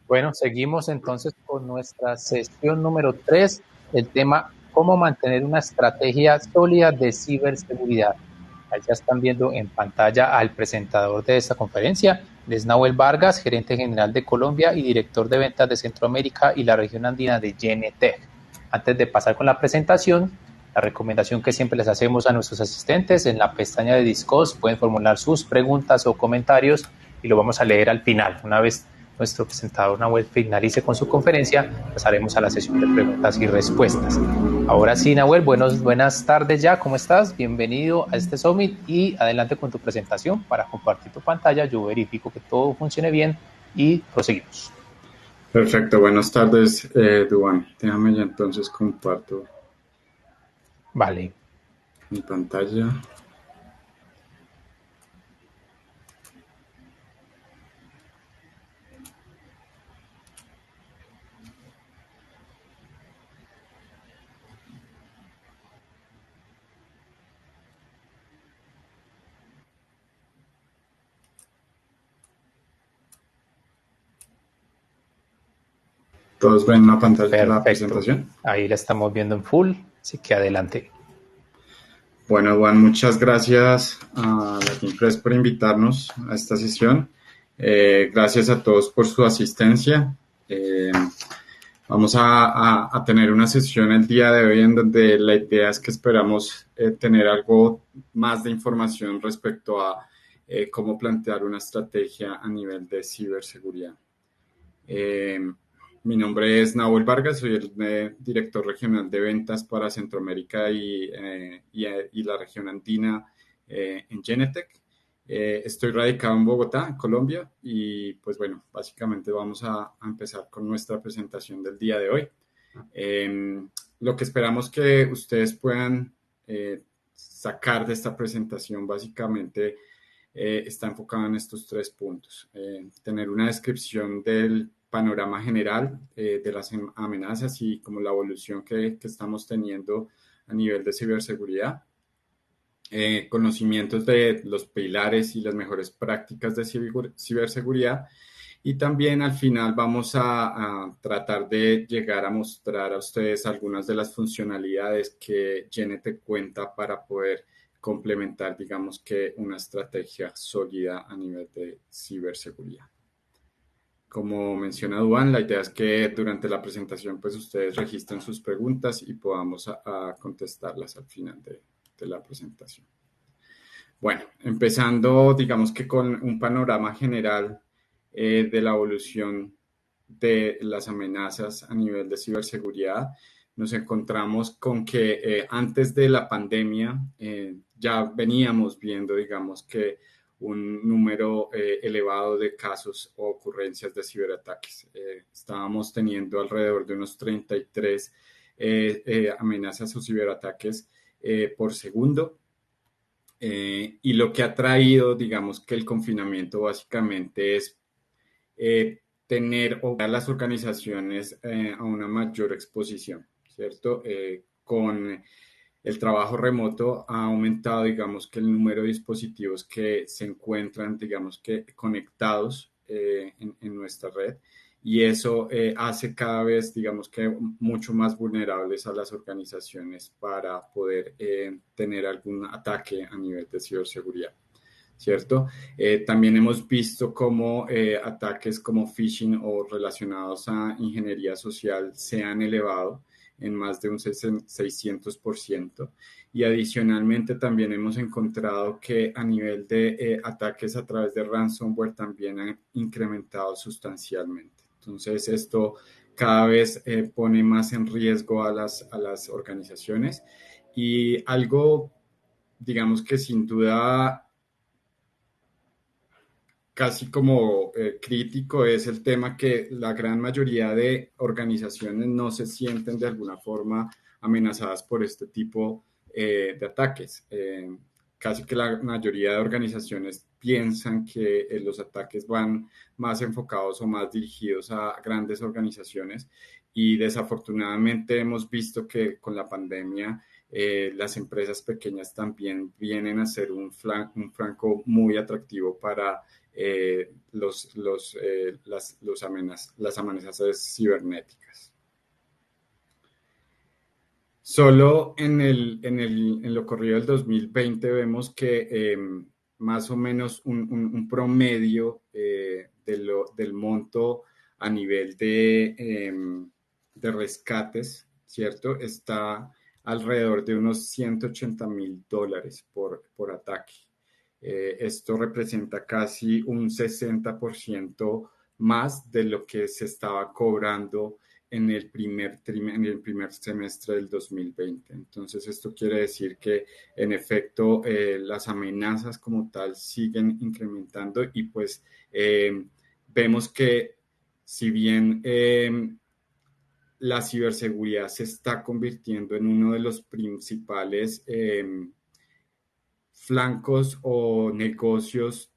Bueno, seguimos entonces con nuestra sesión número 3, el tema cómo mantener una estrategia sólida de ciberseguridad. Ahí ya están viendo en pantalla al presentador de esta conferencia, es Nahuel Vargas, gerente general de Colombia y director de ventas de Centroamérica y la región andina de Genetec. Antes de pasar con la presentación, la recomendación que siempre les hacemos a nuestros asistentes, en la pestaña de Discuss pueden formular sus preguntas o comentarios y lo vamos a leer al final. Una vez nuestro presentador Nahuel finalice con su conferencia, pasaremos a la sesión de preguntas y respuestas. Ahora sí, Nahuel, buenas tardes ya, ¿cómo estás? Bienvenido a este Summit y adelante con tu presentación para compartir tu pantalla. Yo verifico que todo funcione bien y proseguimos. Perfecto, buenas tardes, Duan. Déjame ya entonces comparto Vale, mi pantalla. ¿Todos ven la pantalla, la perfecto. presentación? Ahí la estamos viendo en full, así que adelante. Bueno, Duan, muchas gracias a Latin Press por invitarnos a esta sesión. Gracias a todos por su asistencia. Eh, Vamos a tener una sesión el día de hoy en donde la idea es que esperamos tener algo más de información respecto a cómo plantear una estrategia a nivel de ciberseguridad. Eh, Mi nombre es Nahuel Vargas, soy el director regional de ventas para Centroamérica y la región andina en Genetec. Estoy radicado en Bogotá, Colombia, y pues bueno, básicamente vamos a empezar con nuestra presentación del día de hoy. Lo que esperamos que ustedes puedan sacar de esta presentación básicamente está enfocado en estos tres puntos. Tener una descripción del panorama general de las amenazas y como la evolución que estamos teniendo a nivel de ciberseguridad. Conocimientos de los pilares y las mejores prácticas de ciberseguridad. Y también al final vamos a tratar de llegar a mostrar a ustedes algunas de las funcionalidades que Genetec cuenta para poder complementar, digamos que una estrategia sólida a nivel de ciberseguridad. Como menciona Duan, la idea es que durante la presentación pues ustedes registren sus preguntas y podamos a contestarlas al final de la presentación. Bueno, empezando, digamos que con un panorama general de la evolución de las amenazas a nivel de ciberseguridad, nos encontramos con que antes de la pandemia ya veníamos viendo, digamos que un número elevado de casos o ocurrencias de ciberataques. Estábamos teniendo alrededor de unos 33 amenazas o ciberataques por segundo. Y lo que ha traído, digamos que el confinamiento básicamente es tener o a las organizaciones a una mayor exposición, ¿cierto? Con el trabajo remoto ha aumentado, digamos que el número de dispositivos que se encuentran, digamos que conectados en nuestra red y eso hace cada vez, digamos que mucho más vulnerables a las organizaciones para poder tener algún ataque a nivel de ciberseguridad. ¿Cierto? También hemos visto cómo ataques como phishing o relacionados a ingeniería social se han elevado en más de un 600%. Y adicionalmente también hemos encontrado que a nivel de ataques a través de ransomware también han incrementado sustancialmente. Entonces esto cada vez pone más en riesgo a las organizaciones y algo, digamos que sin duda casi como crítico es el tema que la gran mayoría de organizaciones no se sienten de alguna forma amenazadas por este tipo de ataques. Casi que la mayoría de organizaciones piensan que los ataques van más enfocados o más dirigidos a grandes organizaciones y desafortunadamente hemos visto que con la pandemia las empresas pequeñas también vienen a ser un flanco muy atractivo para las amenazas cibernéticas. Solo en lo corrido del 2020 vemos que más o menos un promedio del monto a nivel de rescates, ¿cierto? Está alrededor de unos $180,000 por ataque. Esto representa casi un 60% más de lo que se estaba cobrando en el primer semestre del 2020. Entonces, esto quiere decir que, en efecto, las amenazas como tal siguen incrementando y pues vemos que si bien la ciberseguridad se está convirtiendo en uno de los principales flancos o negocios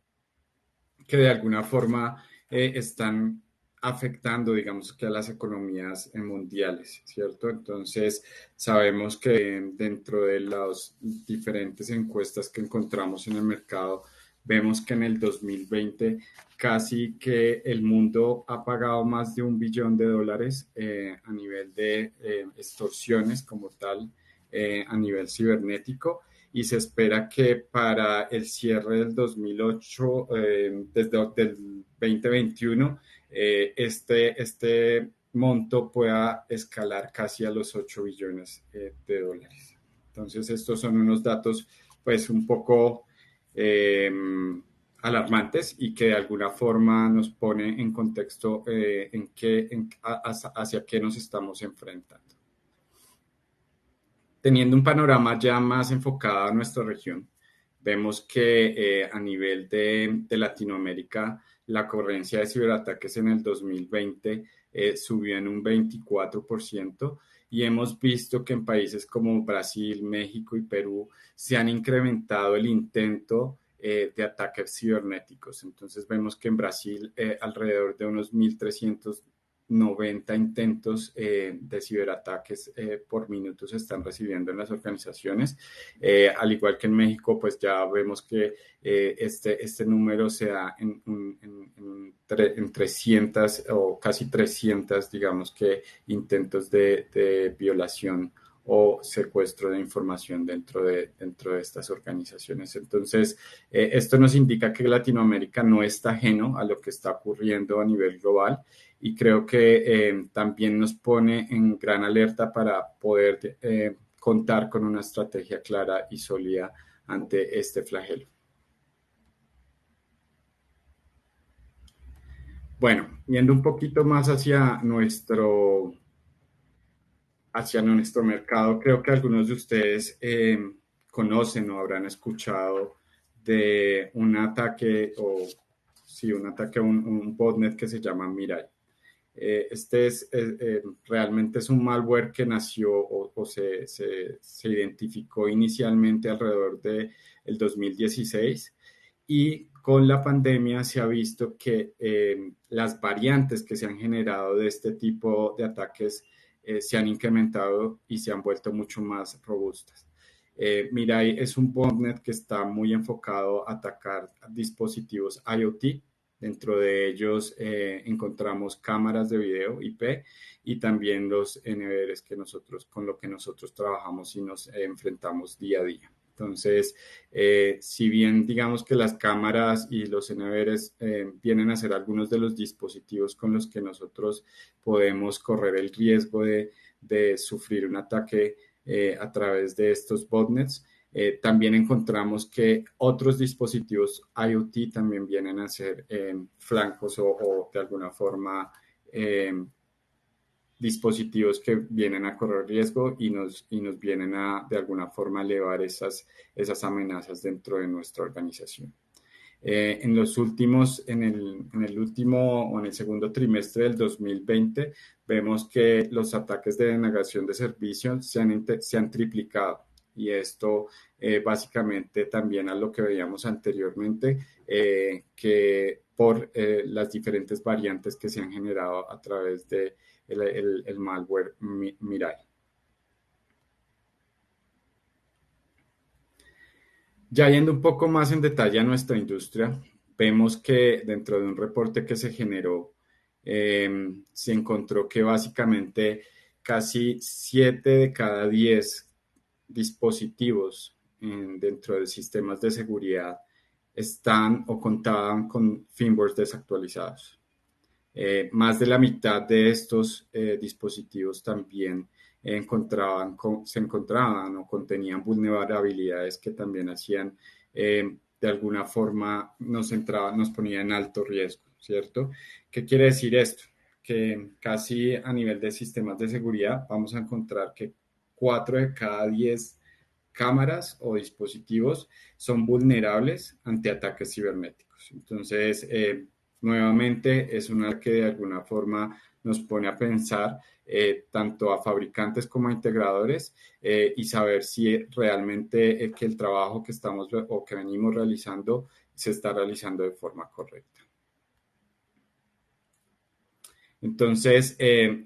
que de alguna forma están afectando, digamos, que a las economías mundiales, ¿cierto? Entonces, sabemos que dentro de las diferentes encuestas que encontramos en el mercado, vemos que en el 2020 casi que el mundo ha pagado más de $1 billón a nivel de extorsiones como tal, a nivel cibernético y se espera que para el cierre del 2008, desde el 2021, este monto pueda escalar casi a los $8 billones. Entonces, estos son unos datos, pues, un poco eh, alarmantes y que de alguna forma nos pone en contexto hacia qué nos estamos enfrentando. Teniendo un panorama ya más enfocado a nuestra región, vemos que a nivel de Latinoamérica, la ocurrencia de ciberataques en el 2020 subió en un 24% y hemos visto que en países como Brasil, México y Perú se han incrementado el intento de ataques cibernéticos. Entonces vemos que en Brasil alrededor de unos 1.390 intentos de ciberataques por minuto se están recibiendo en las organizaciones. Al igual que en México, pues ya vemos que este número se da en 300 o casi 300, digamos que, intentos de violación o secuestro de información dentro de estas organizaciones. Entonces, esto nos indica que Latinoamérica no está ajeno a lo que está ocurriendo a nivel global y creo que también nos pone en gran alerta para poder contar con una estrategia clara y sólida ante este flagelo. Bueno, yendo un poquito más hacia nuestro mercado, creo que algunos de ustedes conocen o habrán escuchado de un ataque a un botnet que se llama Mirai. Realmente es un malware que nació o se identificó inicialmente alrededor del 2016 y con la pandemia se ha visto que las variantes que se han generado de este tipo de ataques se han incrementado y se han vuelto mucho más robustas. Mirai es un botnet que está muy enfocado a atacar dispositivos IoT. Dentro de ellos encontramos cámaras de video IP y también los NVRs con lo que nosotros trabajamos y nos enfrentamos día a día. Entonces, si bien digamos que las cámaras y los NVRs vienen a ser algunos de los dispositivos con los que nosotros podemos correr el riesgo de sufrir un ataque a través de estos botnets, también encontramos que otros dispositivos IoT también vienen a ser flancos o de alguna forma dispositivos que vienen a correr riesgo y nos vienen a de alguna forma elevar esas amenazas dentro de nuestra organización. En el último o en el segundo trimestre del 2020 vemos que los ataques de denegación de servicios se han triplicado y esto básicamente también a lo que veíamos anteriormente, que por las diferentes variantes que se han generado a través de el malware Mirai. Ya yendo un poco más en detalle a nuestra industria, vemos que dentro de un reporte que se generó, se encontró que básicamente casi 7 de cada 10 dispositivos dentro de sistemas de seguridad están o contaban con firmware desactualizados. Más de la mitad de estos dispositivos también se encontraban o contenían vulnerabilidades que también hacían, de alguna forma, nos ponía en alto riesgo, ¿cierto? ¿Qué quiere decir esto? Que casi a nivel de sistemas de seguridad vamos a encontrar que 4 de cada 10 cámaras o dispositivos son vulnerables ante ataques cibernéticos. Entonces, nuevamente es una que de alguna forma nos pone a pensar, tanto a fabricantes como a integradores, y saber si realmente que el trabajo que estamos o que venimos realizando se está realizando de forma correcta. Entonces,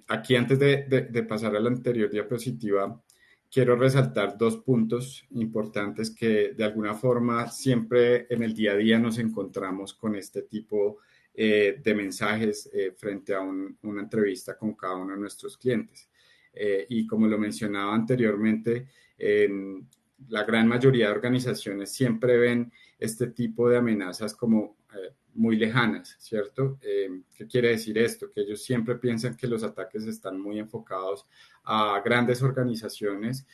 aquí antes de pasar a la anterior diapositiva, quiero resaltar dos puntos importantes que de alguna forma siempre en el día a día nos encontramos con este tipo de mensajes frente a una entrevista con cada uno de nuestros clientes. Y como lo mencionaba anteriormente, la gran mayoría de organizaciones siempre ven este tipo de amenazas como muy lejanas, ¿cierto? ¿Qué quiere decir esto? Que ellos siempre piensan que los ataques están muy enfocados a grandes organizaciones,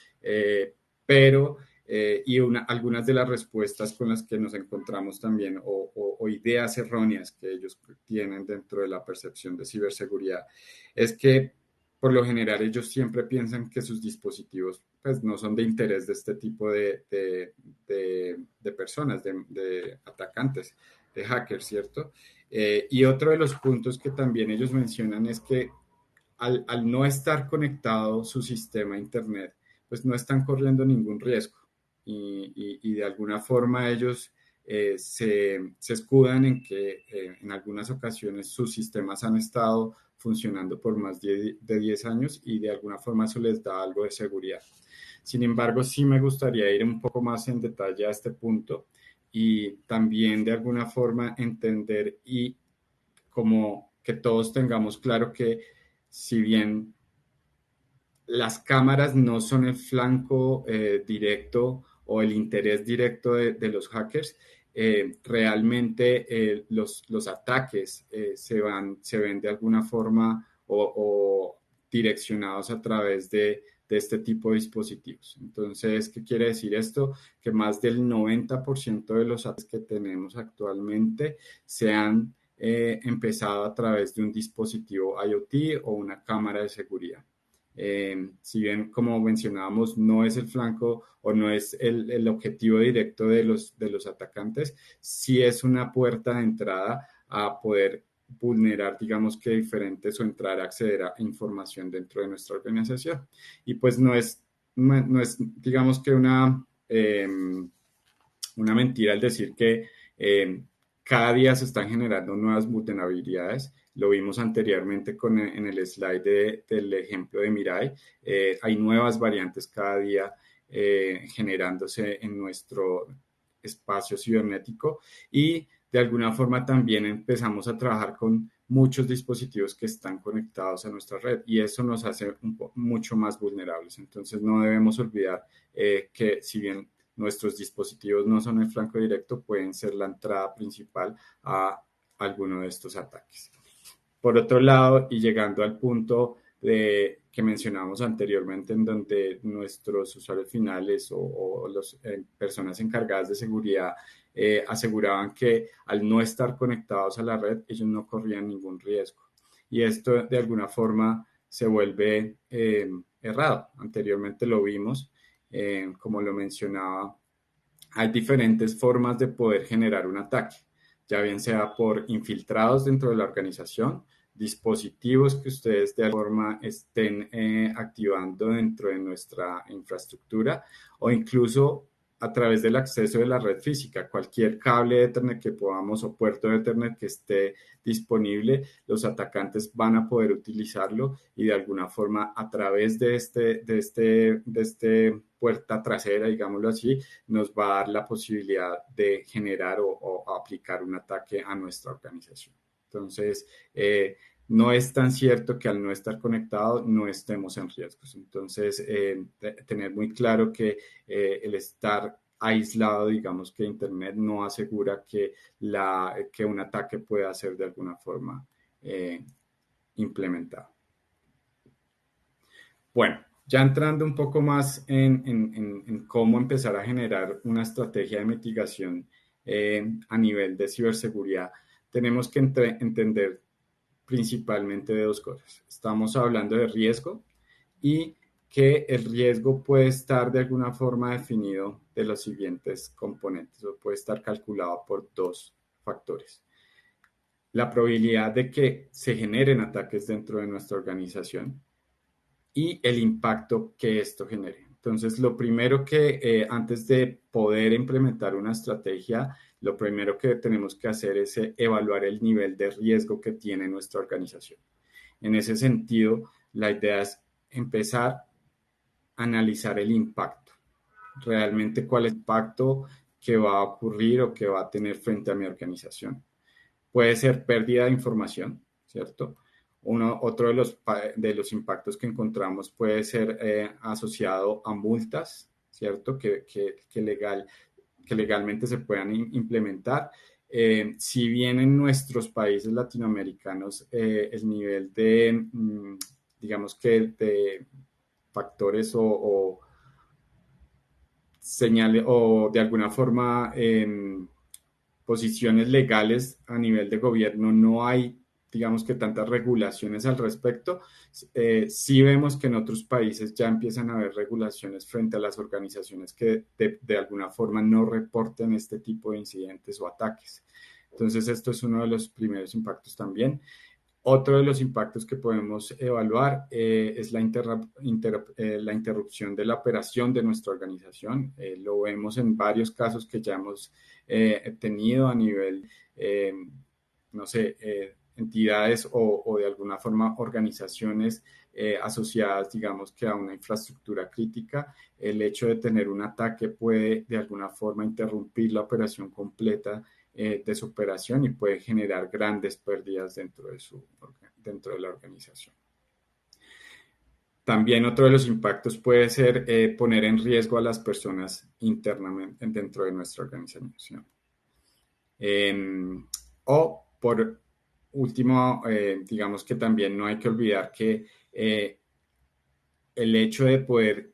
pero algunas de las respuestas con las que nos encontramos también o ideas erróneas que ellos tienen dentro de la percepción de ciberseguridad es que por lo general ellos siempre piensan que sus dispositivos pues, no son de interés de este tipo de personas, de atacantes, de hackers, ¿cierto? Y otro de los puntos que también ellos mencionan es que al no estar conectado su sistema a Internet, pues no están corriendo ningún riesgo. Y de alguna forma ellos se escudan en que en algunas ocasiones sus sistemas han estado funcionando por más de 10 años y de alguna forma eso les da algo de seguridad. Sin embargo, sí me gustaría ir un poco más en detalle a este punto y también de alguna forma entender y como que todos tengamos claro que si bien las cámaras no son el flanco directo o el interés directo de los hackers, realmente los ataques se ven de alguna forma o direccionados a través de este tipo de dispositivos. Entonces, ¿qué quiere decir esto? Que más del 90% de los ataques que tenemos actualmente se han empezado a través de un dispositivo IoT o una cámara de seguridad. Si bien, como mencionábamos, no es el flanco o no es el objetivo directo de los atacantes, sí es una puerta de entrada a poder vulnerar, digamos que diferentes o entrar a acceder a información dentro de nuestra organización. Y pues no es digamos que una mentira el decir que cada día se están generando nuevas vulnerabilidades. Lo vimos anteriormente en el slide del ejemplo de Mirai. Hay nuevas variantes cada día generándose en nuestro espacio cibernético y de alguna forma también empezamos a trabajar con muchos dispositivos que están conectados a nuestra red y eso nos hace mucho más vulnerables. Entonces no debemos olvidar que si bien nuestros dispositivos no son el flanco directo, pueden ser la entrada principal a alguno de estos ataques. Por otro lado, y llegando al punto que mencionamos anteriormente, en donde nuestros usuarios finales o las personas encargadas de seguridad aseguraban que al no estar conectados a la red, ellos no corrían ningún riesgo. Y esto de alguna forma se vuelve errado. Anteriormente lo vimos, como lo mencionaba, hay diferentes formas de poder generar un ataque, ya bien sea por infiltrados dentro de la organización, dispositivos que ustedes de alguna forma estén activando dentro de nuestra infraestructura o incluso a través del acceso de la red física, cualquier cable de Ethernet que podamos o puerto de Ethernet que esté disponible, los atacantes van a poder utilizarlo y de alguna forma a través de este puerta trasera, digámoslo así, nos va a dar la posibilidad de generar o aplicar un ataque a nuestra organización. Entonces, no es tan cierto que al no estar conectado no estemos en riesgos. Entonces, tener muy claro que el estar aislado, digamos que Internet no asegura que un ataque pueda ser de alguna forma implementado. Bueno, ya entrando un poco más en cómo empezar a generar una estrategia de mitigación a nivel de ciberseguridad, tenemos que entender principalmente de dos cosas. Estamos hablando de riesgo y que el riesgo puede estar de alguna forma definido de los siguientes componentes o puede estar calculado por dos factores. La probabilidad de que se generen ataques dentro de nuestra organización y el impacto que esto genere. Entonces, lo primero que antes de poder implementar una estrategia, lo primero que tenemos que hacer es evaluar el nivel de riesgo que tiene nuestra organización. En ese sentido, la idea es empezar a analizar el impacto. Realmente cuál es el impacto que va a ocurrir o que va a tener frente a mi organización. Puede ser pérdida de información, ¿cierto? Otro de los impactos que encontramos puede ser asociado a multas, ¿cierto? Que legalmente se puedan implementar. Si bien en nuestros países latinoamericanos el nivel de, digamos que de factores o señales o de alguna forma posiciones legales a nivel de gobierno no hay, digamos que tantas regulaciones al respecto. Sí vemos que en otros países ya empiezan a haber regulaciones frente a las organizaciones que de alguna forma no reporten este tipo de incidentes o ataques. Entonces, esto es uno de los primeros impactos también. Otro de los impactos que podemos evaluar es la interrupción de la operación de nuestra organización. Lo vemos en varios casos que ya hemos tenido a nivel, no sé, entidades o de alguna forma organizaciones asociadas, digamos que a una infraestructura crítica. El hecho de tener un ataque puede de alguna forma interrumpir la operación completa de su operación y puede generar grandes pérdidas dentro de la organización. También otro de los impactos puede ser poner en riesgo a las personas internamente dentro de nuestra organización. O por último, digamos que también no hay que olvidar que el hecho de poder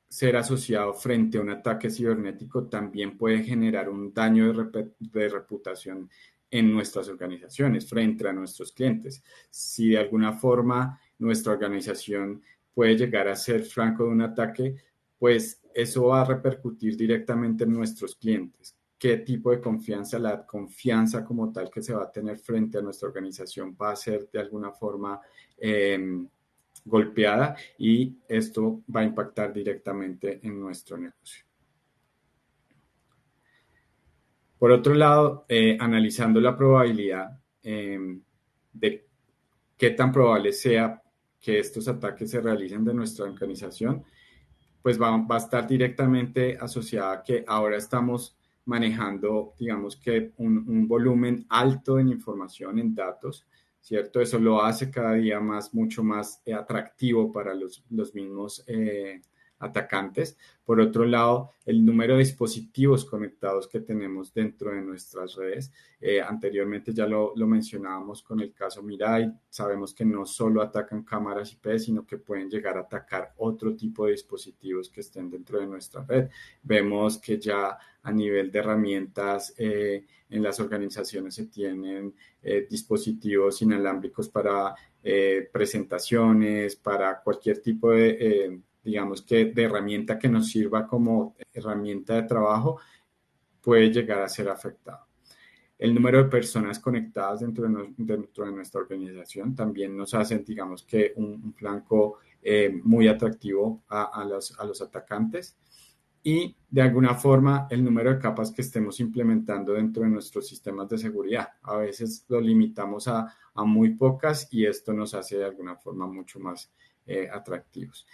ser asociado frente a un ataque cibernético también puede generar un daño de reputación en nuestras organizaciones, frente a nuestros clientes. Si de alguna forma nuestra organización puede llegar a ser franco de un ataque, pues eso va a repercutir directamente en nuestros clientes. ¿Qué tipo de confianza? La confianza como tal que se va a tener frente a nuestra organización va a ser de alguna forma golpeada y esto va a impactar directamente en nuestro negocio. Por otro lado, analizando la probabilidad de qué tan probable sea que estos ataques se realicen de nuestra organización, pues va a estar directamente asociada a que ahora estamos manejando, digamos que un volumen alto en información, en datos, ¿cierto? Eso lo hace cada día mucho más atractivo para los mismos atacantes. Por otro lado, el número de dispositivos conectados que tenemos dentro de nuestras redes. Anteriormente ya lo mencionábamos con el caso Mirai. Sabemos que no solo atacan cámaras IP, sino que pueden llegar a atacar otro tipo de dispositivos que estén dentro de nuestra red. Vemos que ya a nivel de herramientas en las organizaciones se tienen dispositivos inalámbricos para presentaciones, para cualquier tipo de digamos que de herramienta que nos sirva como herramienta de trabajo, puede llegar a ser afectado. El número de personas conectadas dentro de nuestra organización también nos hace, digamos que un flanco muy atractivo a los atacantes. Y de alguna forma el número de capas que estemos implementando dentro de nuestros sistemas de seguridad. A veces lo limitamos a muy pocas y esto nos hace de alguna forma mucho más atractivos.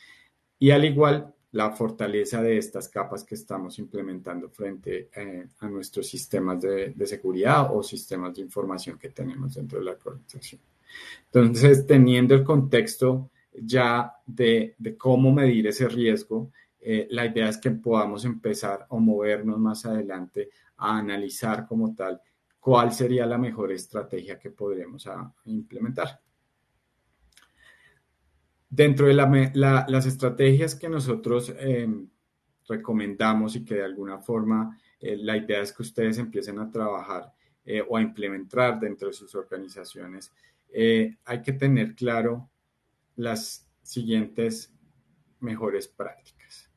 Y al igual la fortaleza de estas capas que estamos implementando frente a nuestros sistemas de seguridad o sistemas de información que tenemos dentro de la organización. Entonces, teniendo el contexto ya de cómo medir ese riesgo, la idea es que podamos empezar a movernos más adelante a analizar como tal cuál sería la mejor estrategia que podremos implementar. Dentro de las estrategias que nosotros recomendamos y que de alguna forma la idea es que ustedes empiecen a trabajar o a implementar dentro de sus organizaciones, hay que tener claro las siguientes mejores prácticas.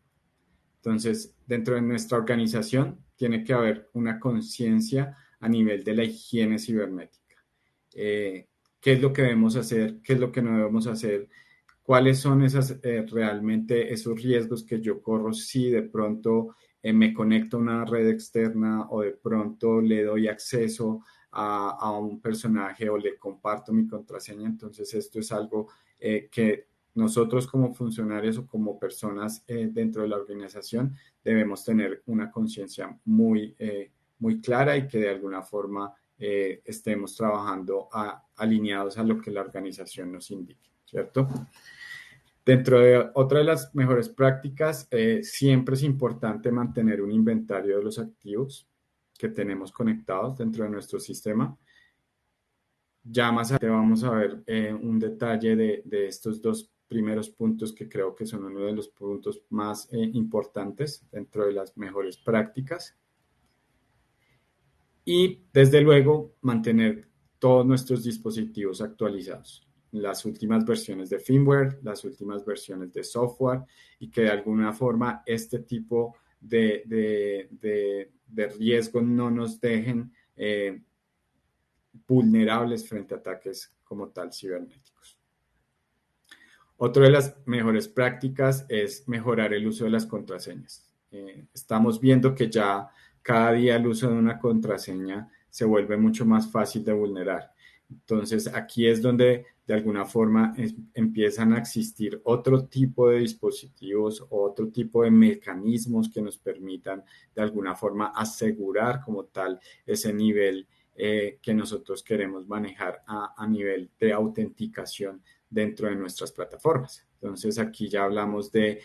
Entonces, dentro de nuestra organización tiene que haber una conciencia a nivel de la higiene cibernética. ¿Qué es lo que debemos hacer? ¿Qué es lo que no debemos hacer? ¿Cuáles son realmente esos riesgos que yo corro si de pronto me conecto a una red externa o de pronto le doy acceso a un personaje o le comparto mi contraseña? Entonces, esto es algo que nosotros como funcionarios o como personas dentro de la organización debemos tener una conciencia muy clara y que de alguna forma estemos trabajando alineados a lo que la organización nos indique, ¿cierto? Dentro de otra de las mejores prácticas, siempre es importante mantener un inventario de los activos que tenemos conectados dentro de nuestro sistema. Ya más adelante vamos a ver un detalle de estos dos primeros puntos que creo que son uno de los puntos más importantes dentro de las mejores prácticas. Y desde luego mantener todos nuestros dispositivos actualizados, las últimas versiones de firmware, las últimas versiones de software y que de alguna forma este tipo de riesgos no nos dejen vulnerables frente a ataques como tal cibernéticos. Otra de las mejores prácticas es mejorar el uso de las contraseñas. Estamos viendo que ya cada día el uso de una contraseña se vuelve mucho más fácil de vulnerar. Entonces, aquí es donde de alguna forma empiezan a existir otro tipo de dispositivos o otro tipo de mecanismos que nos permitan de alguna forma asegurar como tal ese nivel que nosotros queremos manejar a nivel de autenticación dentro de nuestras plataformas. Entonces, aquí ya hablamos de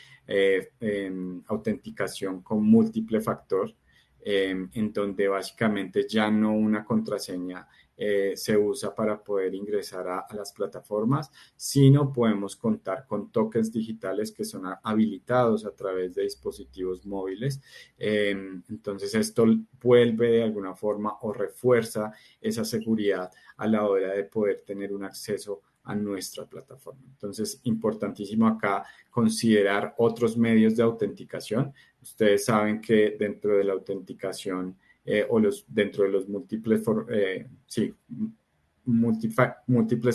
autenticación con múltiple factor, en donde básicamente ya no una contraseña se usa para poder ingresar a las plataformas, sino podemos contar con tokens digitales que son habilitados a través de dispositivos móviles. Entonces, esto vuelve de alguna forma o refuerza esa seguridad a la hora de poder tener un acceso a nuestra plataforma. Entonces, importantísimo acá considerar otros medios de autenticación. Ustedes saben que dentro de la autenticación dentro de los múltiples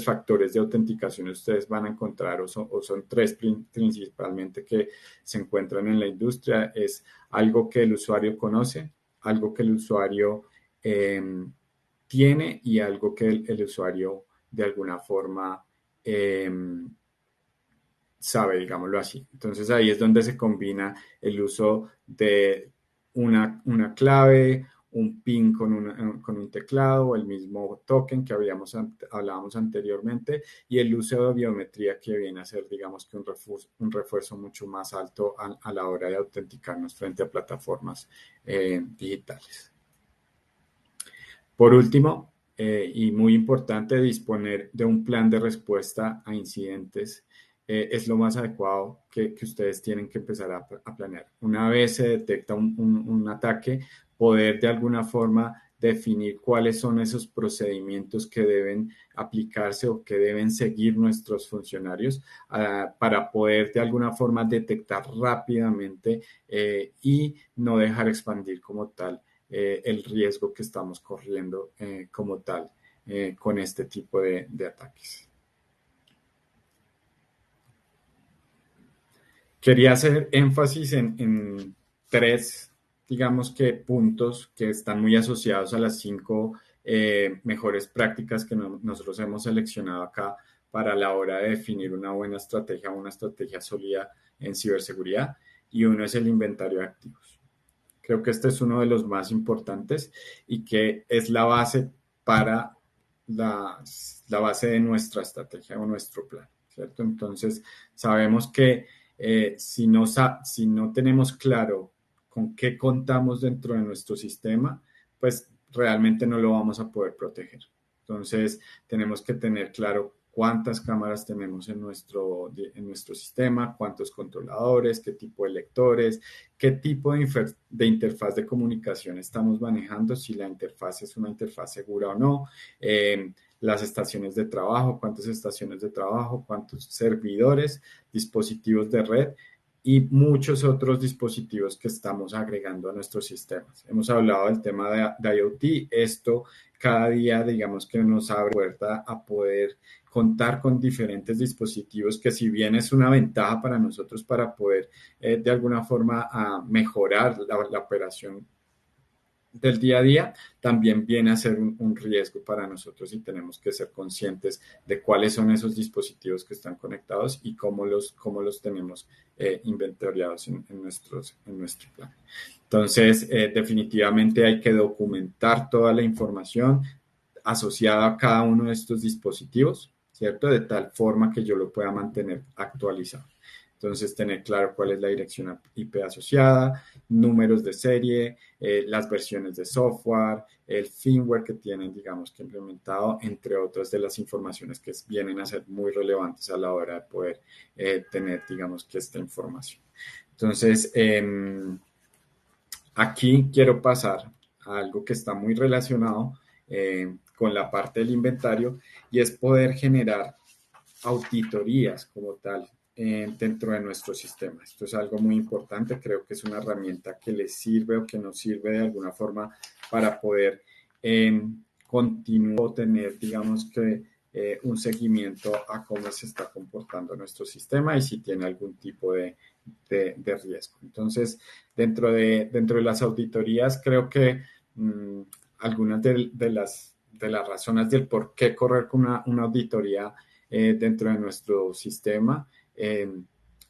factores de autenticación ustedes van a encontrar o son tres principalmente que se encuentran en la industria. Es algo que el usuario conoce, algo que el usuario tiene y algo que el usuario de alguna forma sabe, digámoslo así. Entonces ahí es donde se combina el uso de una clave, un PIN con un teclado, el mismo token que hablábamos anteriormente y el uso de biometría que viene a ser, digamos que un refuerzo mucho más alto a la hora de autenticarnos frente a plataformas digitales. Por último, y muy importante, disponer de un plan de respuesta a incidentes es lo más adecuado que ustedes tienen que empezar a planear. Una vez se detecta un ataque, poder de alguna forma definir cuáles son esos procedimientos que deben aplicarse o que deben seguir nuestros funcionarios para poder de alguna forma detectar rápidamente y no dejar expandir como tal el riesgo que estamos corriendo como tal con este tipo de ataques. Quería hacer énfasis en tres, digamos que puntos que están muy asociados a las 5 mejores prácticas que nosotros hemos seleccionado acá para la hora de definir una buena estrategia, una estrategia sólida en ciberseguridad. y uno es el inventario de activos. Creo que este es uno de los más importantes y que es la base para la base de nuestra estrategia o nuestro plan, ¿cierto? Entonces, sabemos que si no tenemos claro con qué contamos dentro de nuestro sistema, pues realmente no lo vamos a poder proteger. Entonces, tenemos que tener claro cuántas cámaras tenemos en nuestro sistema, cuántos controladores, qué tipo de lectores, qué tipo de interfaz de comunicación estamos manejando, si la interfaz es una interfaz segura o no, las estaciones de trabajo, cuántas estaciones de trabajo, cuántos servidores, dispositivos de red y muchos otros dispositivos que estamos agregando a nuestros sistemas. Hemos hablado del tema de IoT. Esto cada día, digamos que nos abre puerta a poder contar con diferentes dispositivos que si bien es una ventaja para nosotros para poder de alguna forma mejorar la operación del día a día, también viene a ser un riesgo para nosotros y tenemos que ser conscientes de cuáles son esos dispositivos que están conectados y cómo los tenemos inventoriados en nuestro plan. Entonces, definitivamente hay que documentar toda la información asociada a cada uno de estos dispositivos, ¿cierto? De tal forma que yo lo pueda mantener actualizado. Entonces, tener claro cuál es la dirección IP asociada, números de serie, las versiones de software, el firmware que tienen, digamos, que implementado, entre otras de las informaciones que vienen a ser muy relevantes a la hora de poder tener, digamos, que esta información. Entonces, aquí quiero pasar a algo que está muy relacionado con la parte del inventario y es poder generar auditorías como tal dentro de nuestro sistema. Esto es algo muy importante, creo que es una herramienta que les sirve o que nos sirve de alguna forma para poder continuar tener, digamos que, un seguimiento a cómo se está comportando nuestro sistema y si tiene algún tipo de riesgo. Entonces, dentro de las auditorías, creo que algunas de las razones del por qué correr con una auditoría dentro de nuestro sistema,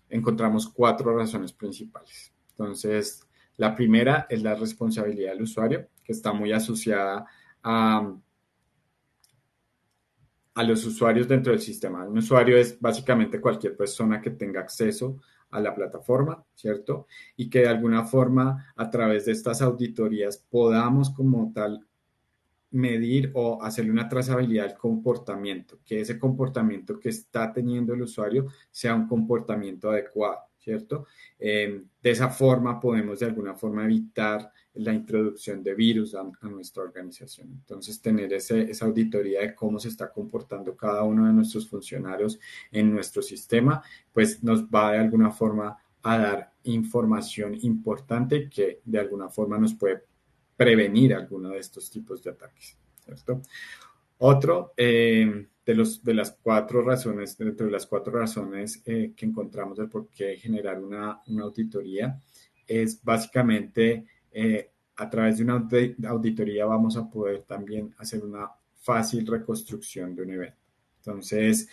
encontramos cuatro razones principales. Entonces, la primera es la responsabilidad del usuario, que está muy asociada a los usuarios dentro del sistema. Un usuario es básicamente cualquier persona que tenga acceso a la plataforma, ¿cierto? Y que de alguna forma, a través de estas auditorías, podamos como tal medir o hacerle una trazabilidad al comportamiento, que ese comportamiento que está teniendo el usuario sea un comportamiento adecuado, ¿cierto? De esa forma podemos de alguna forma evitar la introducción de virus a nuestra organización. Entonces, tener esa auditoría de cómo se está comportando cada uno de nuestros funcionarios en nuestro sistema, pues nos va de alguna forma a dar información importante que de alguna forma nos puede prevenir alguno de estos tipos de ataques, ¿cierto? Otro de las cuatro razones, dentro de las cuatro razones que encontramos del por qué generar una auditoría, es básicamente a través de una auditoría vamos a poder también hacer una fácil reconstrucción de un evento. Entonces,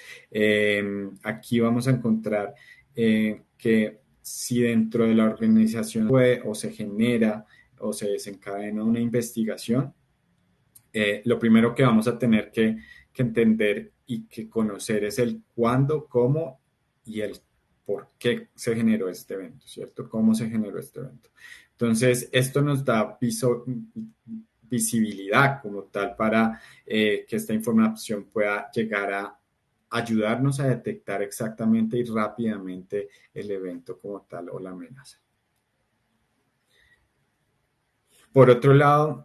aquí vamos a encontrar que si dentro de la organización puede o se genera o se desencadena una investigación, lo primero que vamos a tener que entender y que conocer es el cuándo, cómo y el por qué se generó este evento, ¿cierto? ¿Cómo se generó este evento? Entonces, esto nos da visibilidad como tal para que esta información pueda llegar a ayudarnos a detectar exactamente y rápidamente el evento como tal o la amenaza. Por otro lado,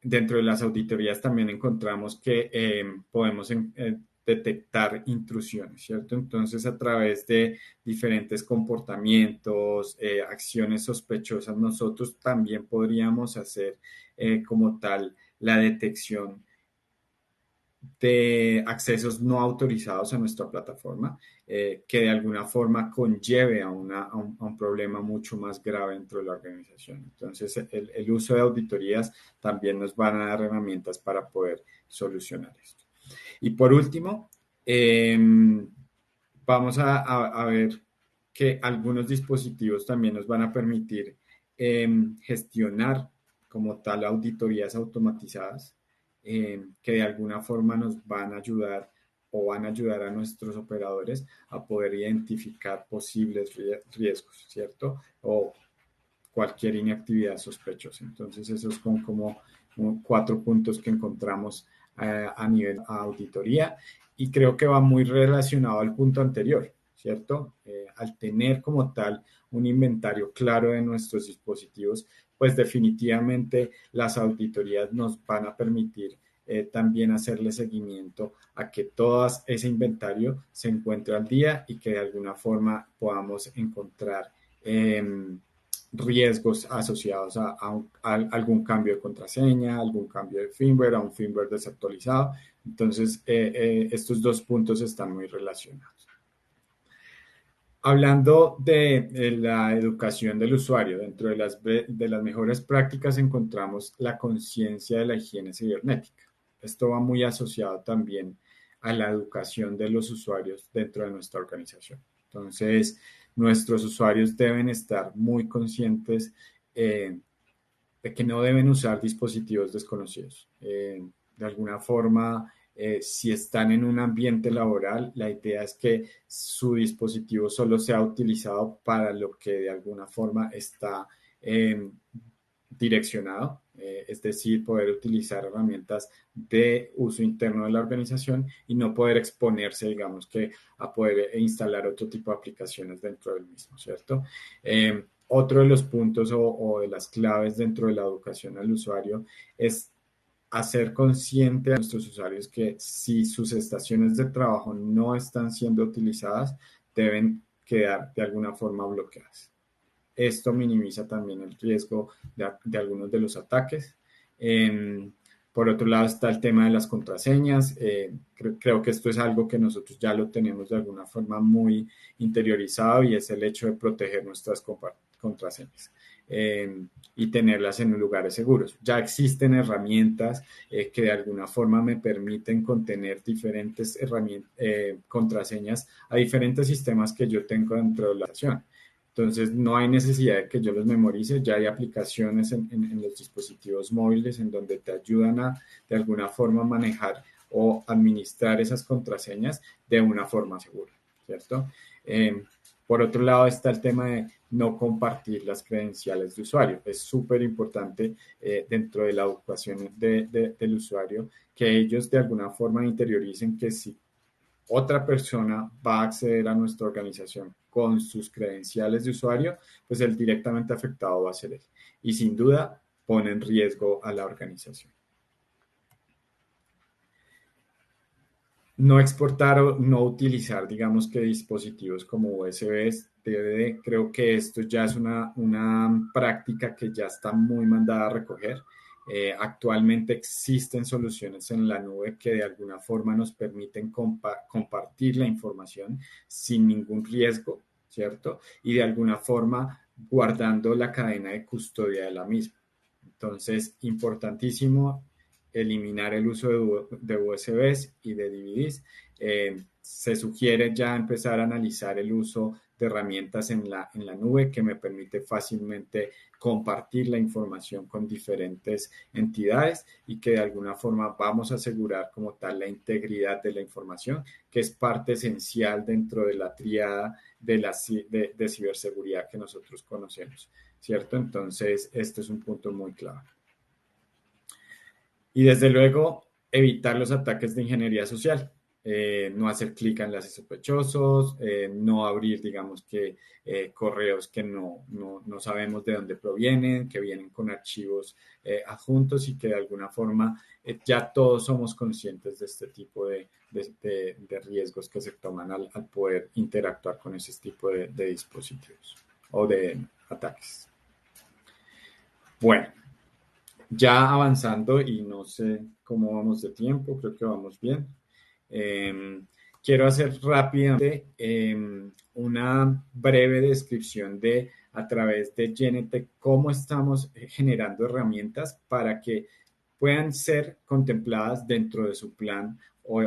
dentro de las auditorías también encontramos que podemos detectar intrusiones, ¿cierto? Entonces, a través de diferentes comportamientos, acciones sospechosas, nosotros también podríamos hacer como tal la detección de accesos no autorizados a nuestra plataforma, que de alguna forma conlleve a un problema mucho más grave dentro de la organización. Entonces, el uso de auditorías también nos van a dar herramientas para poder solucionar esto. Y por último, vamos a ver que algunos dispositivos también nos van a permitir gestionar como tal auditorías automatizadas que de alguna forma nos van a ayudar o van a ayudar a nuestros operadores a poder identificar posibles riesgos, ¿cierto? O cualquier inactividad sospechosa. Entonces, esos son como 4 puntos que encontramos a nivel auditoría y creo que va muy relacionado al punto anterior, ¿cierto? Al tener como tal un inventario claro de nuestros dispositivos, pues definitivamente las auditorías nos van a permitir también hacerle seguimiento a que todo ese inventario se encuentre al día y que de alguna forma podamos encontrar riesgos asociados a algún cambio de contraseña, algún cambio de firmware, a un firmware desactualizado. Entonces, estos 2 puntos están muy relacionados. Hablando de la educación del usuario, dentro de las mejores prácticas encontramos la conciencia de la higiene cibernética. Esto va muy asociado también a la educación de los usuarios dentro de nuestra organización. Entonces, nuestros usuarios deben estar muy conscientes de que no deben usar dispositivos desconocidos. De alguna forma, si están en un ambiente laboral, la idea es que su dispositivo solo sea utilizado para lo que de alguna forma está direccionado, es decir, poder utilizar herramientas de uso interno de la organización y no poder exponerse, digamos que, a poder instalar otro tipo de aplicaciones dentro del mismo, ¿cierto? Otro de los puntos o de las claves dentro de la educación al usuario es hacer consciente a nuestros usuarios que si sus estaciones de trabajo no están siendo utilizadas, deben quedar de alguna forma bloqueadas. Esto minimiza también el riesgo de algunos de los ataques. Por otro lado está el tema de las contraseñas. Creo que esto es algo que nosotros ya lo tenemos de alguna forma muy interiorizado y es el hecho de proteger nuestras contraseñas y tenerlas en lugares seguros. Ya existen herramientas que de alguna forma me permiten contener diferentes contraseñas a diferentes sistemas que yo tengo dentro de la organización. Entonces, no hay necesidad de que yo los memorice, ya hay aplicaciones en los dispositivos móviles en donde te ayudan a, de alguna forma, manejar o administrar esas contraseñas de una forma segura, ¿cierto? Por otro lado está el tema de no compartir las credenciales de usuario. Es súper importante dentro de la educación del usuario que ellos de alguna forma interioricen que si otra persona va a acceder a nuestra organización con sus credenciales de usuario, pues el directamente afectado va a ser él. Y sin duda pone en riesgo a la organización. No exportar o no utilizar, digamos que dispositivos como USBs, DVD, creo que esto ya es una práctica que ya está muy mandada a recoger. Actualmente existen soluciones en la nube que de alguna forma nos permiten compartir la información sin ningún riesgo, ¿cierto? Y de alguna forma guardando la cadena de custodia de la misma. Entonces, importantísimo eliminar el uso de USBs y de DVDs. Se sugiere ya empezar a analizar el uso de herramientas en la nube que me permite fácilmente compartir la información con diferentes entidades y que de alguna forma vamos a asegurar como tal la integridad de la información, que es parte esencial dentro de la tríada de ciberseguridad que nosotros conocemos, ¿cierto? Entonces, este es un punto muy clave. Y desde luego, evitar los ataques de ingeniería social. No hacer clic en enlaces sospechosos, no abrir, digamos que, correos que no sabemos de dónde provienen, que vienen con archivos adjuntos y que de alguna forma ya todos somos conscientes de este tipo de riesgos que se toman al poder interactuar con ese tipo de dispositivos o de ataques. Bueno, ya avanzando y no sé cómo vamos de tiempo, creo que vamos bien. Quiero hacer rápidamente una breve descripción de a través de Genetec cómo estamos generando herramientas para que puedan ser contempladas dentro de su plan o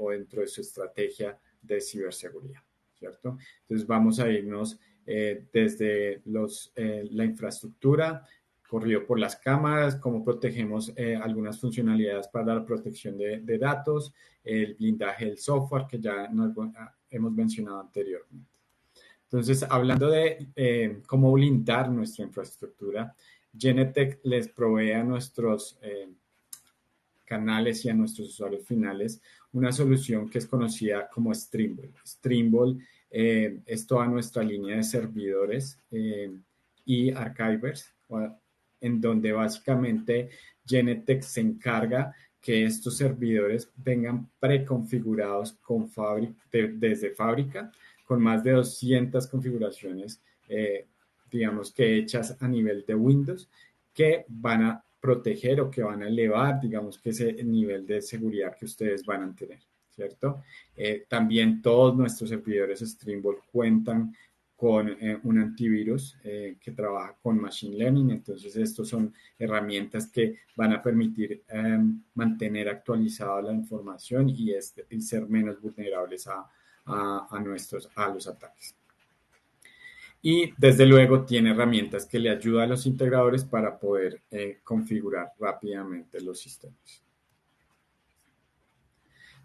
dentro de su estrategia de ciberseguridad, ¿cierto? Entonces vamos a irnos desde la infraestructura, corrido por las cámaras, cómo protegemos algunas funcionalidades para la protección de datos, el blindaje del software que ya hemos mencionado anteriormente. Entonces, hablando de cómo blindar nuestra infraestructura, Genetec les provee a nuestros canales y a nuestros usuarios finales una solución que es conocida como Streamable. Streamable es toda nuestra línea de servidores y archivers, en donde básicamente Genetec se encarga que estos servidores vengan preconfigurados desde fábrica, con más de 200 configuraciones, digamos que hechas a nivel de Windows, que van a proteger o que van a elevar, digamos que ese nivel de seguridad que ustedes van a tener, ¿cierto? También todos nuestros servidores Streamable cuentan con un antivirus que trabaja con Machine Learning, entonces estos son herramientas que van a permitir mantener actualizada la información y ser menos vulnerables a los ataques. Y desde luego tiene herramientas que le ayudan a los integradores para poder configurar rápidamente los sistemas.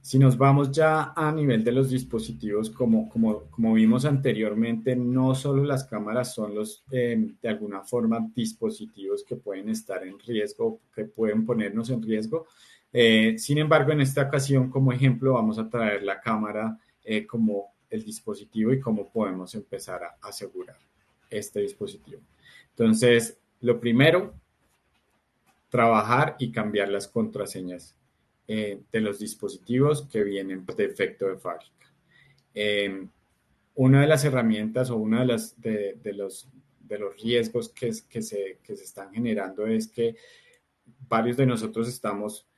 Si nos vamos ya a nivel de los dispositivos, como vimos anteriormente, no solo las cámaras son de alguna forma, dispositivos que pueden estar en riesgo, que pueden ponernos en riesgo. Sin embargo, en esta ocasión, como ejemplo, vamos a traer la cámara como el dispositivo y cómo podemos empezar a asegurar este dispositivo. Entonces, lo primero, trabajar y cambiar las contraseñas de los dispositivos que vienen por defecto de fábrica. Una de las herramientas o uno de los riesgos que se están generando es que varios de nosotros estamos,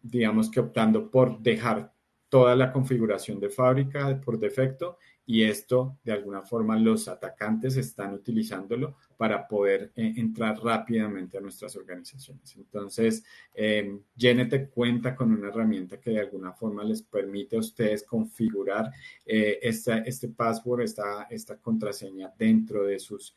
digamos que optando por dejar toda la configuración de fábrica por defecto y esto de alguna forma los atacantes están utilizándolo para poder entrar rápidamente a nuestras organizaciones. Entonces, Genetec cuenta con una herramienta que de alguna forma les permite a ustedes configurar este password, esta contraseña dentro de sus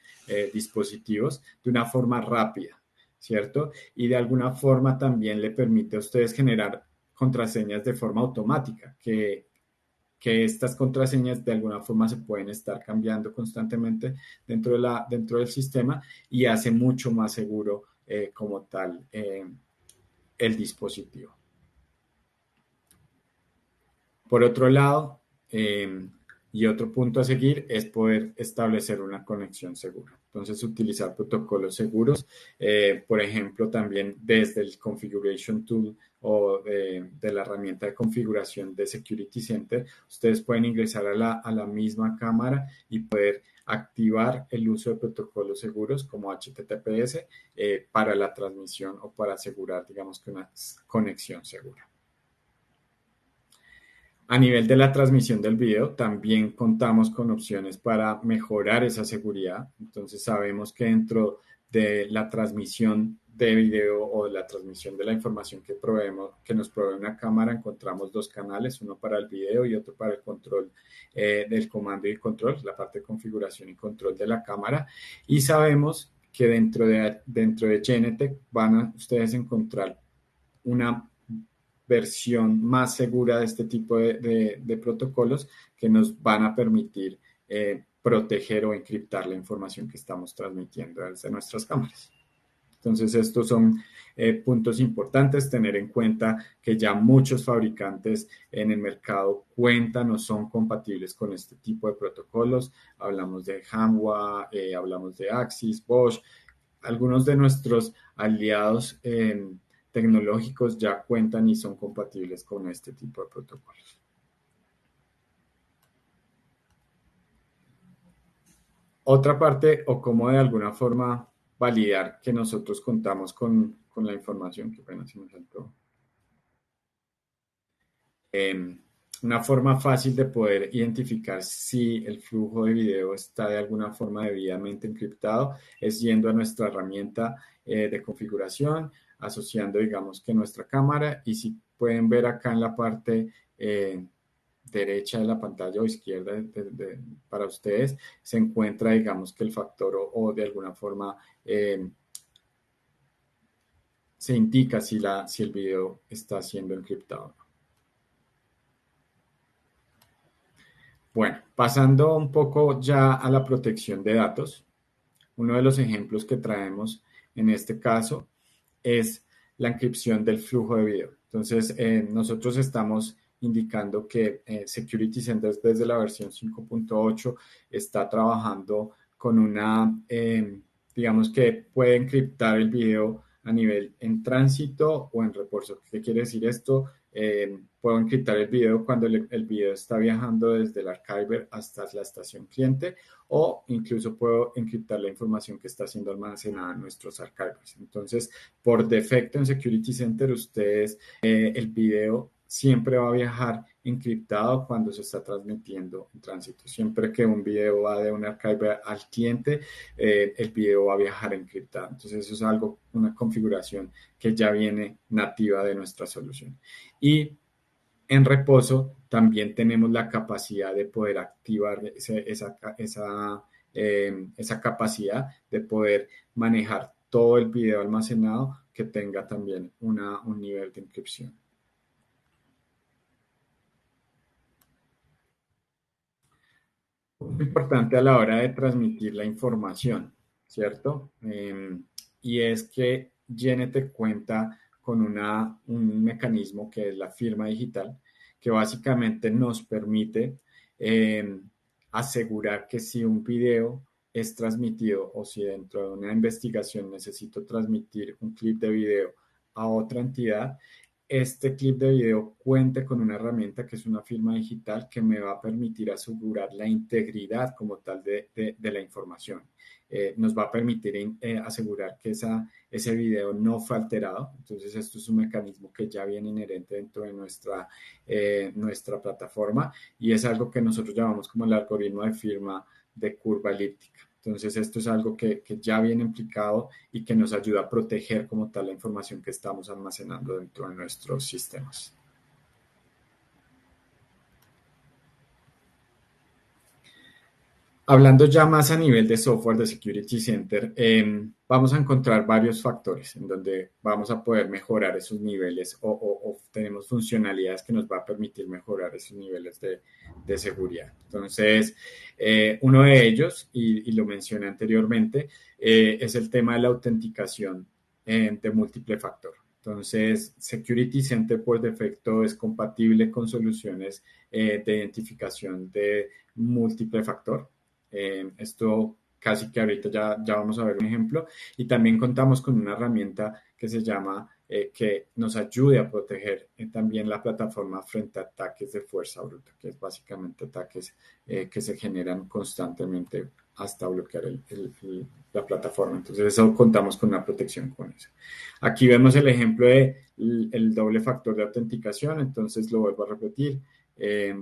dispositivos de una forma rápida, ¿cierto? Y de alguna forma también le permite a ustedes generar contraseñas de forma automática, que estas contraseñas de alguna forma se pueden estar cambiando constantemente dentro del sistema y hace mucho más seguro como tal el dispositivo. Por otro lado, y otro punto a seguir es poder establecer una conexión segura. Entonces, utilizar protocolos seguros, por ejemplo, también desde el Configuration Tool o de la herramienta de configuración de Security Center, ustedes pueden ingresar a la misma cámara y poder activar el uso de protocolos seguros como HTTPS para la transmisión o para asegurar, digamos, que una conexión segura. A nivel de la transmisión del video, también contamos con opciones para mejorar esa seguridad. Entonces, sabemos que dentro de la transmisión de video o de la transmisión de la información que nos provee una cámara, encontramos dos canales, uno para el video y otro para el control del comando y control, la parte de configuración y control de la cámara. Y sabemos que dentro de Genetec van a ustedes encontrar una versión más segura de este tipo de protocolos que nos van a permitir proteger o encriptar la información que estamos transmitiendo desde nuestras cámaras. Entonces, estos son puntos importantes, tener en cuenta que ya muchos fabricantes en el mercado cuentan o son compatibles con este tipo de protocolos. Hablamos de Hanwha, hablamos de Axis, Bosch, algunos de nuestros aliados tecnológicos ya cuentan y son compatibles con este tipo de protocolos. Otra parte, o cómo de alguna forma validar que nosotros contamos con la información, que apenas se me saltó. Una forma fácil de poder identificar si el flujo de video está de alguna forma debidamente encriptado es yendo a nuestra herramienta de configuración, asociando, digamos, que nuestra cámara, y si pueden ver acá en la parte derecha de la pantalla o izquierda para ustedes, se encuentra, digamos, que el factor o de alguna forma se indica si el video está siendo encriptado. Bueno, pasando un poco ya a la protección de datos, uno de los ejemplos que traemos en este caso es la encripción del flujo de video. Entonces, nosotros estamos indicando que Security Center desde la versión 5.8 está trabajando con digamos que puede encriptar el video a nivel en tránsito o en reposo. ¿Qué quiere decir esto? Puedo encriptar el video cuando el video está viajando desde el archiver hasta la estación cliente, o incluso puedo encriptar la información que está siendo almacenada en nuestros archivers. Entonces, por defecto en Security Center, el video siempre va a viajar encriptado cuando se está transmitiendo en tránsito. Siempre que un video va de un archiver al cliente, el video va a viajar encriptado. Entonces, eso es una configuración que ya viene nativa de nuestra solución. Y en reposo también tenemos la capacidad de poder activar esa capacidad de poder manejar todo el video almacenado que tenga también un nivel de encripción. Muy importante a la hora de transmitir la información, ¿cierto? Y es que Genetic cuenta con un mecanismo que es la firma digital, que básicamente nos permite asegurar que si un video es transmitido o si dentro de una investigación necesito transmitir un clip de video a otra entidad, este clip de video cuente con una herramienta que es una firma digital que me va a permitir asegurar la integridad como tal de la información. Nos va a permitir asegurar que ese video no fue alterado. Entonces, esto es un mecanismo que ya viene inherente dentro de nuestra plataforma, y es algo que nosotros llamamos como el algoritmo de firma de curva elíptica. Entonces, esto es algo que ya viene implicado y que nos ayuda a proteger como tal la información que estamos almacenando dentro de nuestros sistemas. Hablando ya más a nivel de software de Security Center, vamos a encontrar varios factores en donde vamos a poder mejorar esos niveles o tenemos funcionalidades que nos va a permitir mejorar esos niveles de seguridad. Entonces, uno de ellos, y lo mencioné anteriormente, es el tema de la autenticación de múltiple factor. Entonces, Security Center por defecto es compatible con soluciones de identificación de múltiple factor. Esto casi que ahorita ya vamos a ver un ejemplo, y también contamos con una herramienta que se llama que nos ayude a proteger también la plataforma frente a ataques de fuerza bruta, que es básicamente ataques que se generan constantemente hasta bloquear la plataforma. Entonces, eso contamos con una protección con eso. Aquí vemos el ejemplo del doble factor de autenticación. Entonces, lo vuelvo a repetir.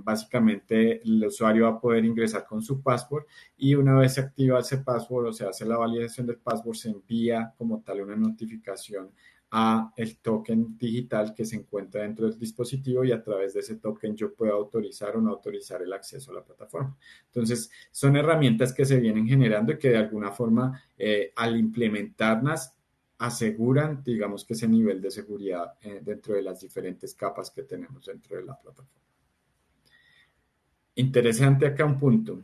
Básicamente el usuario va a poder ingresar con su password, y una vez se activa ese password o se hace la validación del password, se envía como tal una notificación a el token digital que se encuentra dentro del dispositivo, y a través de ese token yo puedo autorizar o no autorizar el acceso a la plataforma. Entonces, son herramientas que se vienen generando y que de alguna forma al implementarlas aseguran, digamos, que ese nivel de seguridad dentro de las diferentes capas que tenemos dentro de la plataforma. Interesante acá un punto.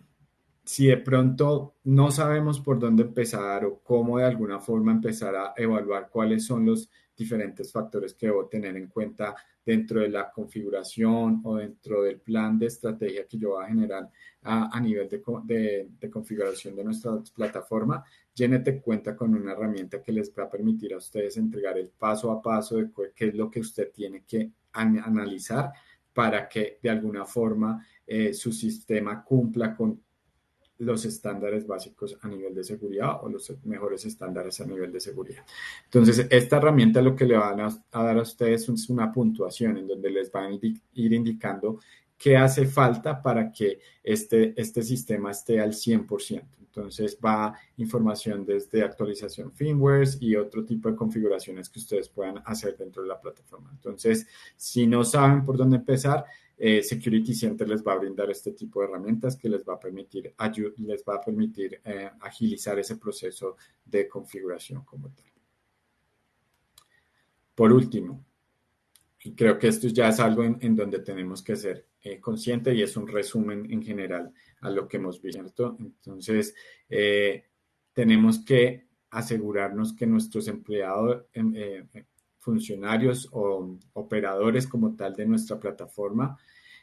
Si de pronto no sabemos por dónde empezar o cómo de alguna forma empezar a evaluar cuáles son los diferentes factores que debo tener en cuenta dentro de la configuración o dentro del plan de estrategia que yo voy a generar a nivel de configuración de nuestra plataforma, Genetec cuenta con una herramienta que les va a permitir a ustedes entregar el paso a paso de qué es lo que usted tiene que analizar para que de alguna forma su sistema cumpla con los estándares básicos a nivel de seguridad o los mejores estándares a nivel de seguridad. Entonces, esta herramienta lo que le van a dar a ustedes es una puntuación en donde les van a ir indicando qué hace falta para que este sistema esté al 100%. Entonces, va información desde actualización firmware y otro tipo de configuraciones que ustedes puedan hacer dentro de la plataforma. Entonces, si no saben por dónde empezar, Security Center les va a brindar este tipo de herramientas que les va a permitir agilizar ese proceso de configuración como tal. Por último, y creo que esto ya es algo en donde tenemos que ser conscientes y es un resumen en general a lo que hemos visto, ¿cierto? Entonces, tenemos que asegurarnos que nuestros empleados, funcionarios o operadores como tal de nuestra plataforma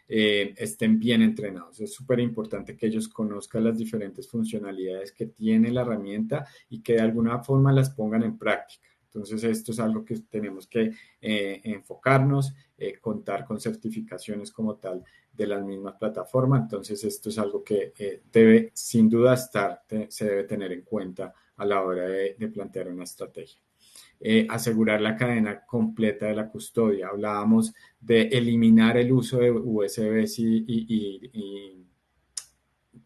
estén bien entrenados. Es súper importante que ellos conozcan las diferentes funcionalidades que tiene la herramienta y que de alguna forma las pongan en práctica. Entonces, esto es algo que tenemos que enfocarnos, contar con certificaciones como tal de la misma plataforma. Entonces, esto es algo que debe, sin duda, se debe tener en cuenta a la hora de plantear una estrategia. Asegurar la cadena completa de la custodia. Hablábamos de eliminar el uso de USBs y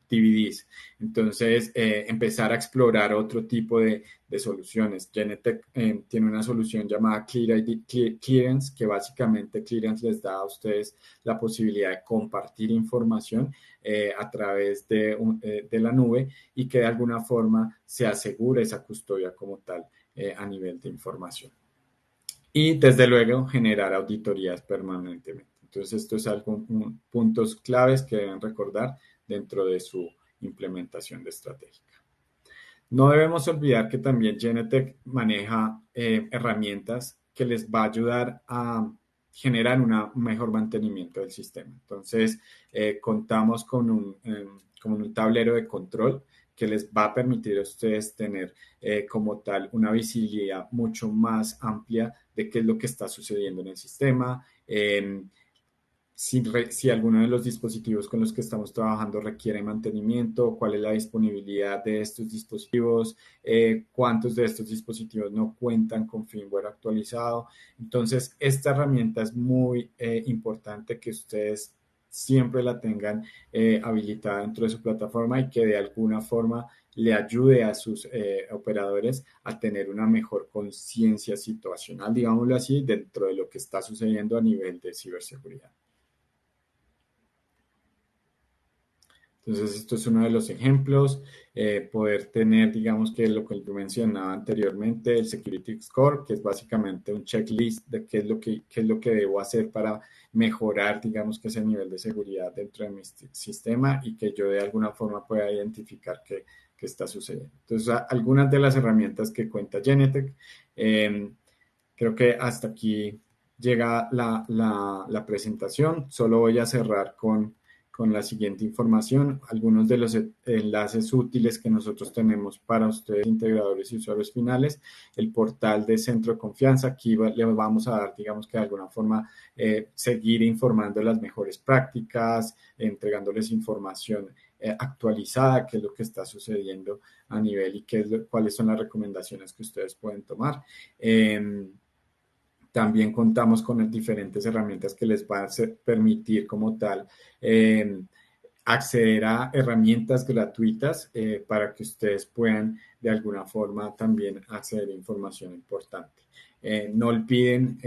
DVDs. Entonces, empezar a explorar otro tipo de soluciones. Genetec tiene una solución llamada Clearance, que básicamente Clearance les da a ustedes la posibilidad de compartir información a través de la nube y que de alguna forma se asegure esa custodia como tal a nivel de información. Y desde luego generar auditorías permanentemente. Entonces, esto es algo, puntos claves que deben recordar dentro de su implementación de estratégica. No debemos olvidar que también Genetec maneja herramientas que les va a ayudar a generar un mejor mantenimiento del sistema. Entonces, contamos con un tablero de control que les va a permitir a ustedes tener como tal una visibilidad mucho más amplia de qué es lo que está sucediendo en el sistema, si alguno de los dispositivos con los que estamos trabajando requiere mantenimiento, cuál es la disponibilidad de estos dispositivos, cuántos de estos dispositivos no cuentan con firmware actualizado. Entonces, esta herramienta es muy importante que ustedes siempre la tengan habilitada dentro de su plataforma y que de alguna forma le ayude a sus operadores a tener una mejor conciencia situacional, digámoslo así, dentro de lo que está sucediendo a nivel de ciberseguridad. Entonces, esto es uno de los ejemplos, poder tener, digamos que lo que yo mencionaba anteriormente, el Security Score, que es básicamente un checklist de qué es lo que debo hacer para mejorar, digamos que ese nivel de seguridad dentro de mi sistema y que yo de alguna forma pueda identificar qué está sucediendo. Entonces, algunas de las herramientas que cuenta Genetec, creo que hasta aquí llega la presentación. Solo voy a cerrar con la siguiente información, algunos de los enlaces útiles que nosotros tenemos para ustedes, integradores y usuarios finales, el portal de Centro de Confianza, aquí le vamos a dar, digamos que de alguna forma, seguir informando las mejores prácticas, entregándoles información actualizada, qué es lo que está sucediendo a nivel y cuáles son las recomendaciones que ustedes pueden tomar. También contamos con diferentes herramientas que les van a permitir como tal acceder a herramientas gratuitas para que ustedes puedan de alguna forma también acceder a información importante. No olviden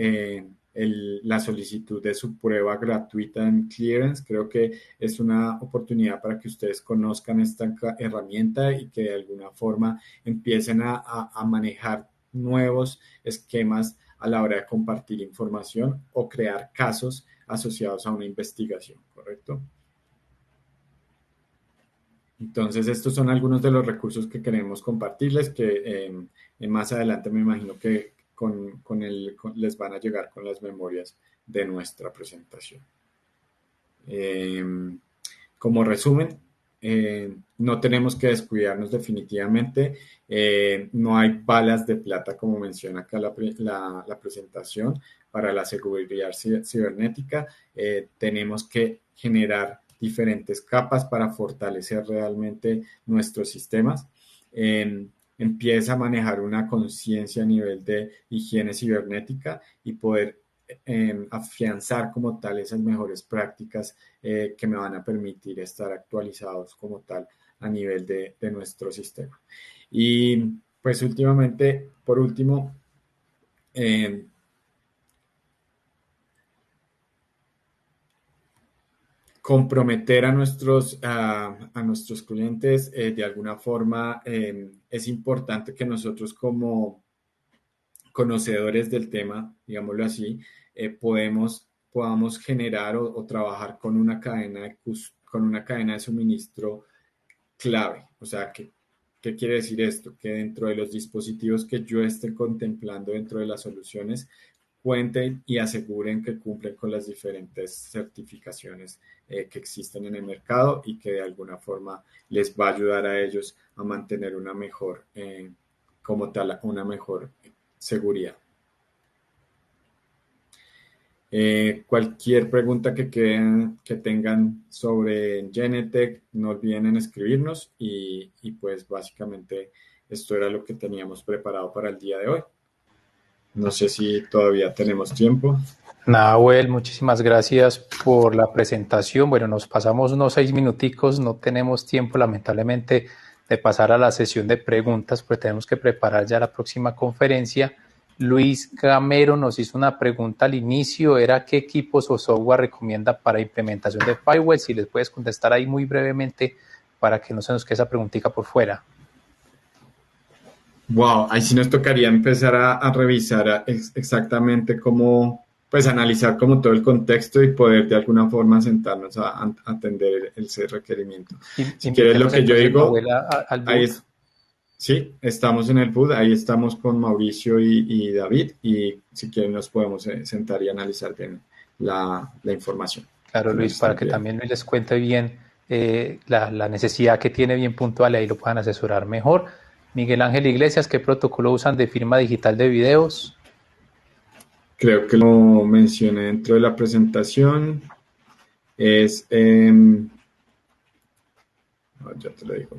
la solicitud de su prueba gratuita en Clearance. Creo que es una oportunidad para que ustedes conozcan esta herramienta y que de alguna forma empiecen a manejar nuevos esquemas a la hora de compartir información o crear casos asociados a una investigación, ¿correcto? Entonces, estos son algunos de los recursos que queremos compartirles, que más adelante me imagino que les van a llegar con las memorias de nuestra presentación. Como resumen, no tenemos que descuidarnos definitivamente. No hay balas de plata, como menciona acá la presentación, para la seguridad cibernética. Tenemos que generar diferentes capas para fortalecer realmente nuestros sistemas. Empieza a manejar una conciencia a nivel de higiene cibernética y poder afianzar como tal esas mejores prácticas que me van a permitir estar actualizados como tal a nivel de nuestro sistema. Y pues últimamente, por último, comprometer a nuestros clientes de alguna forma. Es importante que nosotros como conocedores del tema, digámoslo así, podamos generar o trabajar con una con una cadena de suministro clave. O sea, ¿qué quiere decir esto? Que dentro de los dispositivos que yo esté contemplando dentro de las soluciones, cuenten y aseguren que cumplen con las diferentes certificaciones que existen en el mercado y que de alguna forma les va a ayudar a ellos a mantener una mejor, como tal, una mejor seguridad. Cualquier pregunta que tengan sobre Genetec, no olviden en escribirnos y pues básicamente esto era lo que teníamos preparado para el día de hoy. No sé si todavía tenemos tiempo. Nahuel, muchísimas gracias por la presentación. Bueno, nos pasamos unos 6 minuticos, no tenemos tiempo lamentablemente de pasar a la sesión de preguntas, pues tenemos que preparar ya la próxima conferencia. Luis Gamero nos hizo una pregunta al inicio, era ¿qué equipos o software recomienda para implementación de firewall? Si les puedes contestar ahí muy brevemente para que no se nos quede esa preguntita por fuera. Wow, ahí sí nos tocaría empezar a revisar exactamente cómo, pues analizar como todo el contexto y poder de alguna forma sentarnos a atender ese requerimiento. Si quieres lo Invitemos que yo entonces, digo, Nahuel, al ahí boot. es, sí, estamos en el booth, ahí estamos con Mauricio y David y si quieren nos podemos sentar y analizar bien la información Claro, que nos Luis, para están que pidiendo. también Luis les cuente bien la necesidad que tiene bien puntual y ahí lo puedan asesorar mejor. Miguel Ángel Iglesias, ¿qué protocolo usan de firma digital de videos? Creo que lo mencioné dentro de la presentación, es, ya te lo digo.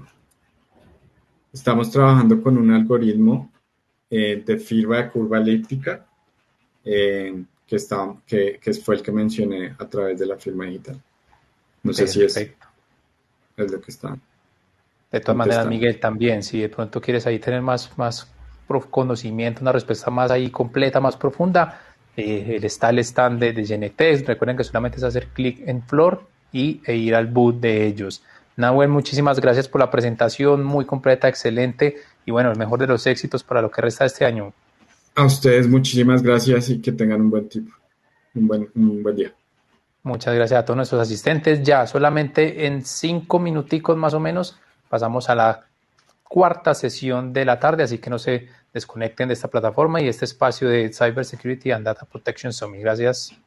Estamos trabajando con un algoritmo de firma de curva elíptica que fue el que mencioné a través de la firma digital. No sé si Perfecto. es lo que está De todas maneras, contestando. Miguel, también, si de pronto quieres ahí tener más conocimiento, una respuesta más ahí completa, más profunda, está el stand de Genetec. Recuerden que solamente es hacer clic en Flor e ir al boot de ellos. Nahuel, muchísimas gracias por la presentación, muy completa, excelente, y bueno, el mejor de los éxitos para lo que resta de este año. A ustedes muchísimas gracias y que tengan un buen tipo, un buen día. Muchas gracias a todos nuestros asistentes. Ya solamente en 5 minuticos más o menos pasamos a la cuarta sesión de la tarde, así que no se desconecten de esta plataforma y este espacio de Cyber Security and Data Protection Summit. Gracias.